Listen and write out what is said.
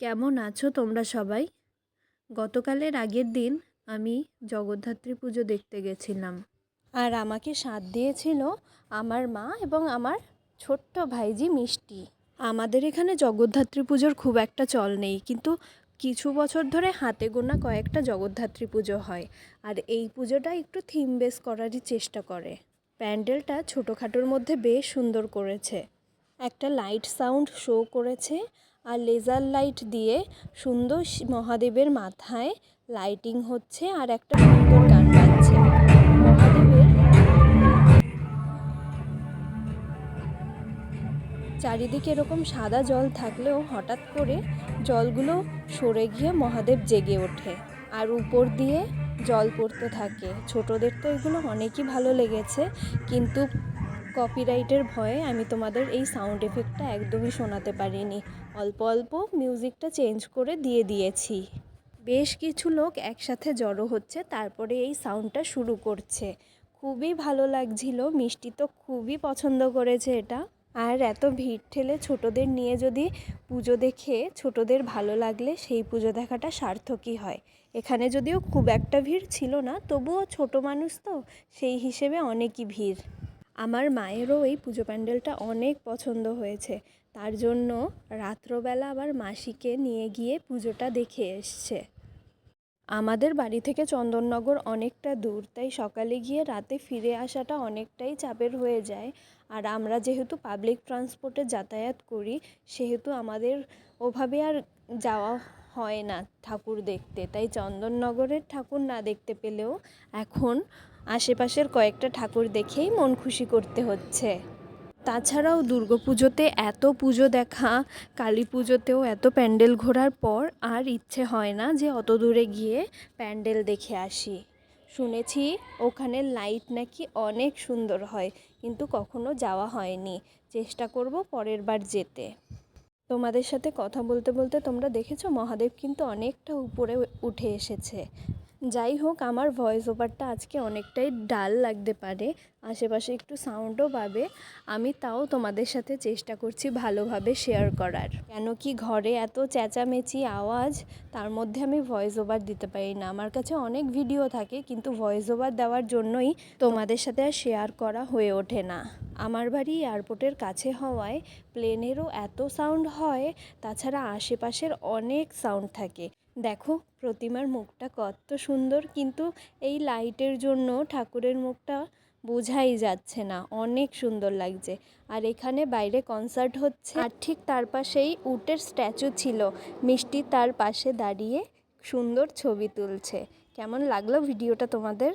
কেমন আছো তোমরা সবাই? গতকালের আগের দিন আমি জগদ্ধাত্রী পুজো দেখতে গেছিলাম, আর আমাকে সাথ দিয়েছিল আমার মা এবং আমার ছোট্ট ভাইজি মিষ্টি। আমাদের এখানে জগদ্ধাত্রী পুজোর খুব একটা চল নেই, কিন্তু কিছু বছর ধরে হাতে গোনা কয়েকটা জগদ্ধাত্রী পুজো হয়। আর এই পুজোটা একটু থিম বেস করারই চেষ্টা করে। প্যান্ডেলটা ছোটোখাটোর মধ্যে বেশ সুন্দর করেছে। একটা লাইট সাউন্ড শো করেছে, আর লেজার লাইট দিয়ে সুন্দর মহাদেবের মাথায় লাইটিং হচ্ছে, আর একটা সুন্দর গান বাজছে। মহাদেবের চারিদিকে এরকম সাদা জল থাকলেও হঠাৎ করে জলগুলো সরে গিয়ে মহাদেব জেগে ওঠে, আর উপর দিয়ে জল পড়তে থাকে। ছোটদের তো এগুলো অনেকই ভালো লেগেছে, কিন্তু কপিরাইটের ভয়ে আমি তোমাদের এই সাউন্ড এফেক্টটা একদমই শোনাতে পারিনি। অল্প অল্প মিউজিকটা চেঞ্জ করে দিয়েছি। বেশ কিছু লোক একসাথে জড়ো হচ্ছে, তারপরে এই সাউন্ডটা শুরু করছে। খুবই ভালো লাগছিল, মিষ্টি তো খুবই পছন্দ করেছে এটা। আর এত ভিড় ঠেলে ছোটদের নিয়ে যদি পুজো দেখে ছোটদের ভালো লাগলে সেই পুজো দেখাটা সার্থকই হয়। এখানে যদিও খুব একটা ভিড় ছিল না, তবুও ছোট মানুষ তো সেই হিসেবে অনেকই ভিড়। আমার মায়েরও এই পুজো প্যান্ডেলটা অনেক পছন্দ হয়েছে, তার জন্য রাত্রবেলা আবার মাসিকে নিয়ে গিয়ে পুজোটা দেখে এসছে। আমাদের বাড়ি থেকে চন্দননগর অনেকটা দূর, তাই সকালে গিয়ে রাতে ফিরে আসাটা অনেকটাই চাপের হয়ে যায়। আর আমরা যেহেতু পাবলিক ট্রান্সপোর্টে যাতায়াত করি, সেহেতু আমাদের ওভাবে আর যাওয়া হয় না ঠাকুর দেখতে। তাই চন্দননগরের ঠাকুর না দেখতে পেলেও এখন আশেপাশের কয়েকটা ঠাকুর দেখেই মন খুশি করতে হচ্ছে। তাছাড়াও দুর্গাপুজোতে এত পুজো দেখা, কালী পুজোতেও এত প্যান্ডেল ঘোরার পর আর ইচ্ছে হয় না যে অত দূরে গিয়ে প্যান্ডেল দেখে আসি। শুনেছি ওখানে লাইট নাকি অনেক সুন্দর হয়, কিন্তু কখনো যাওয়া হয়নি। চেষ্টা করব পরের বার যেতে। তোমাদের সাথে কথা বলতে বলতে তোমরা দেখেছো মহাদেব কিন্তু অনেকটা উপরে উঠে এসেছে। যাই হোক, আমার ভয়েস ওভারটা আজকে অনেকটাই ডাল লাগতে পারে, আশেপাশে একটু সাউন্ডও পাবে। আমি তাও তোমাদের সাথে চেষ্টা করছি ভালোভাবে শেয়ার করার, কেন কি ঘরে এত চেঁচামেচি আওয়াজ, তার মধ্যে আমি ভয়েস ওভার দিতে পারি না। আমার কাছে অনেক ভিডিও থাকে, কিন্তু ভয়েস ওভার দেওয়ার জন্যই তোমাদের সাথে আর শেয়ার করা হয়ে ওঠে না। আমার বাড়ি এয়ারপোর্টের কাছে হওয়ায় প্লেনেরও এত সাউন্ড হয়, তাছাড়া আশেপাশের অনেক সাউন্ড থাকে। দেখো প্রতিমার মুখটা কত সুন্দর, কিন্তু এই লাইটের জন্য ঠাকুরের মুখটা বোঝাই যাচ্ছে না। অনেক সুন্দর লাগছে। আর এখানে বাইরে কনসার্ট হচ্ছে, আর ঠিক তার পাশেই উটের স্ট্যাচু ছিল। মিষ্টি তার পাশে দাঁড়িয়ে সুন্দর ছবি তুলছে। কেমন লাগলো ভিডিওটা তোমাদের?